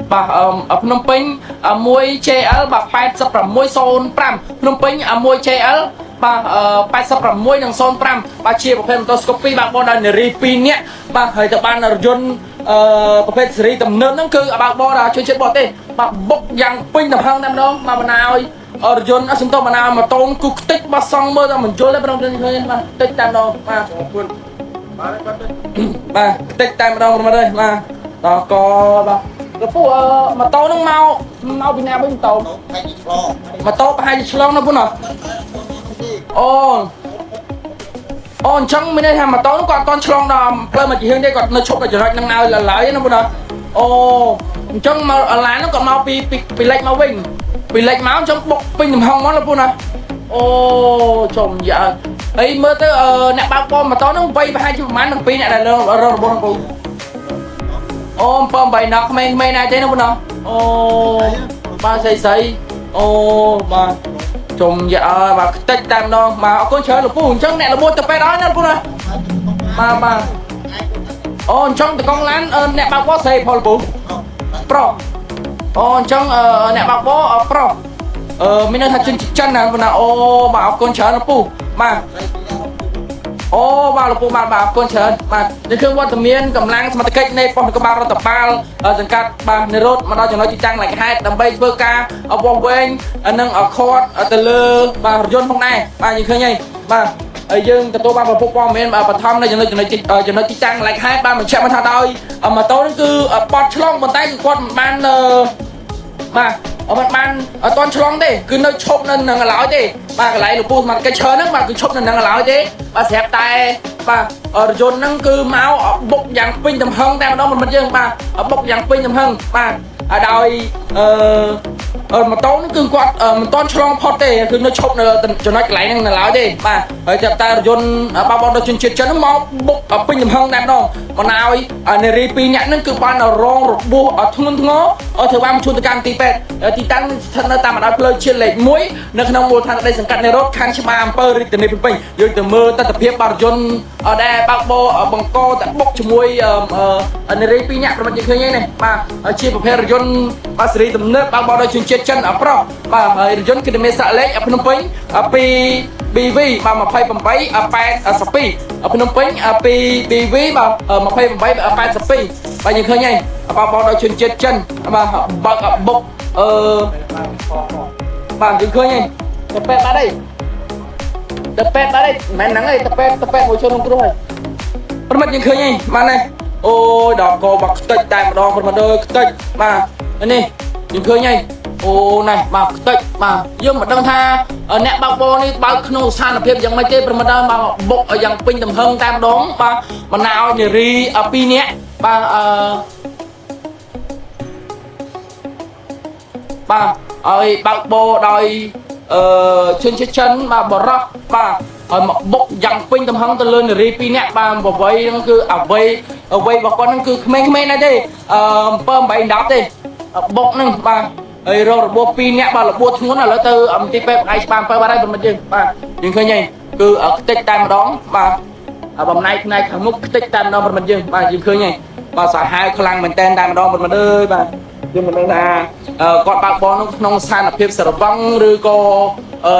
bà Phnom Penh môi JL bà 8605 Phnom Penh môi JL bà 86និង05bà chiaប្រភេទ endoscopy bàបងដល់នារី2នាក់បាទហើយទៅបានរថយន្តប្រភេទសេរីទំនើបហ្នឹងគឺបើកបរដល់ជនជាតិបរទេសបាទបុកយ៉ាងពេញទំហឹងតែម្ដងមកបណ្ណាឲ្យរថយន្តសំទោសបណ្ណាម៉ូតូគូខ្ទេចបាទសង់មើលតែមិនយល់ទេបងប្អូនឃើញបាទខ្ទេចតែម្ដងបាទអរគុណបាទខ្ទេចតែម្ដងបងប្អូនអើយបាទដល់កបាទទៅពូម៉ូតូហ្នឹងមកពីណាវិញម៉ូតូម៉ូតូប្រហែលជាឆ្លងណាបងណាអូអញ្ចឹងមានន័យថាម៉ូតូហ្នឹងគាត់អត់ទាន់ឆ្លងដល់ផ្លូវមកជាហៀងទេគាត់នៅឈប់នៅចំណុចហ្នឹងនៅឡើយណាបងណាអូអញ្ចឹងមកអាឡានហ្នឹងគាត់មកពីលេខមកវិញពីលេខមកអញ្ចឹងបុកពេញទំហឹងមកណាបងណាអូចំយ៉ាហើយមើលទៅអ្នកបើកបរម៉ូតូហ្នឹងវ័យប្រហែលជាប្រហែលនឹង2អ្នកដែលរករបស់ហ្នឹងបងអូ7 8នាក់ក្មេងៗដែរទេណាបងណាអូបាទស្រីអូបាទចំយ៉ាបាទខ្ទេចតែម្ដងបាទអរគុណច្រើនលោកពូអញ្ចឹងអ្នកល្បួចទៅពេទ្យអស់ណាពូណាបាទអូអញ្ចឹងតកងឡានអ្នកបើកបរស្រីផលពូប្រុសអូអញ្ចឹងអ្នកបើកបរប្រុសមានន័យថាចិនណាពូណាអូបាទអរគុណច្រើនលោកពូបាទអូបាទលោកពូបាទអរគុណច្រើនបាទនេះគឺវត្តមានកម្លាំងសមត្ថកិច្ចនៃប៉ុស្តិ៍នគរបាលរដ្ឋបាលសង្កាត់បាទនិរោធមកដល់ចំណុចទីតាំងឡើងហេតុដើម្បីធ្វើការវាស់វែងនិងខាត់ទៅលើបាទរថយន្តផងដែរបាទយើងឃើញហើយបាទហើយយើងទទួលបានប្រភពព័ត៌មានបឋមនៅចំណុចទីតាំងឡើងហេតុបានបញ្ជាក់មកថាដោយម៉ូតូនេះគឺបត់ឆ្លងប៉ុន្តែគឺគាត់មិនបានបាទមិនបានអត់ទាន់ឆ្លងទេគឺនៅឈប់នៅនឹងឡើយទេបាទកន្លែងលោកពូសមត្ថកិច្ចឈើហ្នឹងបាទគឺឈប់នៅនឹងឡើយទេបាទស្រាប់តែបាទរថយន្តហ្នឹងគឺមកបុកយ៉ាងពេញទំហឹងតែម្ដងមិនយើងបាទបុកយ៉ាងពេញទំហឹងបាទដោយម៉ូតូនេះគឺគាត់មិនទាន់ឆ្លងផុតទេគឺនៅឈប់នៅចំណុចកន្លែងហ្នឹងនៅឡើយទេបាទហើយតែរថយន្តបបដល់ជនជាតិចិនហ្នឹងមកបុកពេញទំហឹងតែម្ដងបណ្ណាឲ្យនារី2នាក់ហ្នឹងគឺបានរងរបួសធ្ងន់ធ្ងរធ្វើបានជួនទៅកាន់ទីពេទ្យទីតាំងស្ថិតនៅតាមបណ្ដោយផ្លូវជាតិលេខ1នៅក្នុងមូលដ្ឋានដីសង្កាត់និរោធខណ្ឌច្បារអំពើរាជធានីភ្នំពេញយើងទៅមើលទស្សនវិជ្ជាបារយន្តដែលបើកបរបង្កតែបុកជាមួយនារី2នាក់ប្រហែលជាឃើញហ្នឹងបាទជាប្រភេទរថយន្តបាទសេរីទំនើបបើកបរដោយជនជាតិចិនប្រុសបាទហើយរថយន្តគឺមានសាកលេខភ្នំពេញពីBV បាទ2882ភ្នំពេញពី BV បាទ2882បាទយើងឃើញហើយបើកបរដោយជនជាតិចិនបាទបើកបុកបាទយើងឃើញហើយទៅពេទ្យបាត់ហើយទៅពេទ្យបាត់ហើយមិនហ្នឹងហើយទៅពេទ្យមួយជនក្នុងគ្រោះហើយប្រមិតយើងឃើញហើយបាទនេះអូយដល់កបាក់ខ្ទេចតែម្ដងប្រមិតអើយខ្ទេចបាទនេះយើងឃើញហើយអូណែបាទខ្ទេចបាទយើងមិនដឹងថាអ្នកបើកបរនេះបើកក្នុងស្ថានភាពយ៉ាងម៉េចទេប្រមិតដល់មកបុកយ៉ាងពេញទំហឹងតែម្ដងបាទបណ្ណាឲ្យនារី2នាក់បាទបាទឲ្យបើកបរដោយជនជាតិចិនបាទបរោះបាទឲ្យមកបុកយ៉ាងពេញទំហឹងទៅលើនារី2នាក់បាទអ្វីហ្នឹងគឺអ្វីរបស់គាត់ហ្នឹងគឺក្មេងៗដែរទេ7 8 10ទេបុកហ្នឹងបាទហើយរករបួស2នាក់បាទរបួសធ្ងន់ឥឡូវទៅមន្ទីរពេទ្យផ្នែកច្បារ7បាត់ហើយប្រមិតយើងបាទយើងឃើញហើយគឺខ្ទេចតែម្ដងបាទបំណែកផ្នែកខាងមុខខ្ទេចតែម្ដងប្រមិតយើងបាទយើងឃើញហើយបាទសាហាវខ្លាំងមែនតែនតែម្ដងប្រមិតអើយបាទយើងមិនដឹងថាគាត់បើកបរនោះក្នុងស្ថានភាពស្រវឹងឬក៏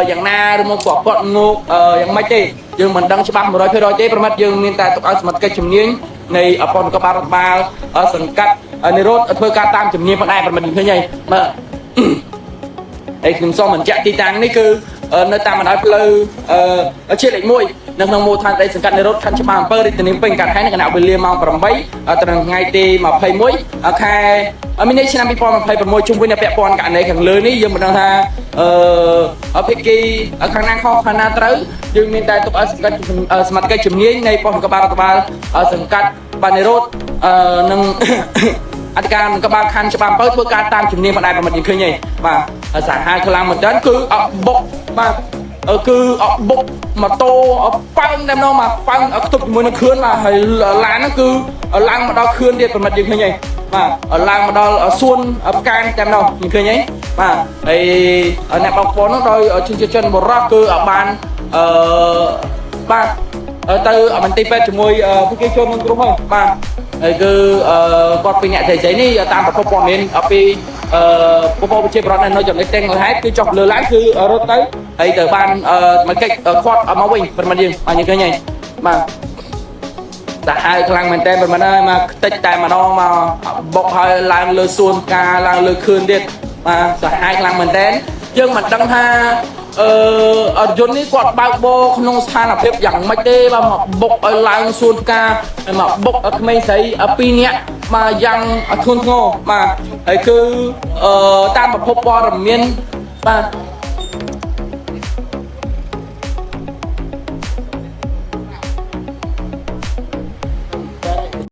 យ៉ាងណាឬមកគាត់ងោកយ៉ាងម៉េចទេយើងមិនដឹងច្បាស់ 100%ទេប្រមិតយើងមានតែទុកឲ្យសមត្ថកិច្ចជំនាញនៃប៉ុស្តិ៍នគរបាលរដ្ឋបាលសង្កាត់និរោធធ្វើការតាមជំនាញផងដែរប្រមិតឃើញហើយបាទហើយខ្ញុំសូមបញ្ជាក់ទីតាំងនេះគឺនៅតាមបណ្ដោយផ្លូវជាតិលេខ1នៅក្នុងមូលដ្ឋានដីសង្កាត់និរោធខណ្ឌច្បារអំពើរាជធានីភ្នំពេញកាត់ខែនៅគណៈវេលាម៉ោង8ត្រឹមថ្ងៃទី21ខែមីនាឆ្នាំ2026ជុំវិញពាក់ព័ន្ធករណីខាងលើនេះយើងមិនដឹងថាភាគីខាងណាខុសខាងណាត្រូវយើងមានតែទុកឲ្យសមត្ថកិច្ចជំនាញនៃប៉ុស្តិ៍នគរបាលរដ្ឋបាលសង្កាត់បាទនិរោធនិងអធិការនគរបាលខណ្ឌច្បារអំពើធ្វើការតាមជំនាញមកដែរប្រមិតយើងឃើញហើយបាទសាហាវខ្លាំងមែនទែនគឺអបុកបាទគឺអបុកម៉ូតូប៉ើងតែម្ដងមកប៉ើងខ្ទប់ជាមួយនឹងខឿនបាទហើយឡានហ្នឹងគឺឡើងមកដល់ខឿនទៀតប្រមិតយើងឃើញហើយបាទឡើងមកដល់សួនផ្កាយតែម្ដងយើងឃើញហើយបាទហើយអ្នកបោកបននោះដោយជនជាតិចិនបរោះគឺបានបាទទៅមន្ទីរពេទ្យជាមួយភាគីជនក្នុងក្រុមហើយបាទ ហើយគឺគាត់ពីអ្នកស្រីនេះតាមប្រភពព័ត៌មានពីពពកវិជាប្រវត្តិនៅចំណុចទាំងហេតុគឺចុះលើឡើងគឺរត់ទៅហើយទៅបានមកកិច្ចខាត់មកវិញប៉ុន្មានយើងអញ្ចឹងឃើញហើយបាទតែហើយខ្លាំងមែនតើប៉ុន្មានហើយមកខ្ទេចតែម្ដងមកបុកហើយឡើងលើសួនផ្កាឡើងលើខឿនទៀតបាទសាហាវខ្លាំងមែនតើយើងមិនដឹងថាអរយន្តនេះគាត់បើកបរក្នុងស្ថានភាពយ៉ាងម៉េចទេបាទមកបុកឲ្យឡើងសួនផ្កាហើយមកបុកក្មេងស្រី2នាក់មកយ៉ាងធ្ងន់ធ្ងរបាទហើយគឺតាមប្រភពព័ត៌មានបាទ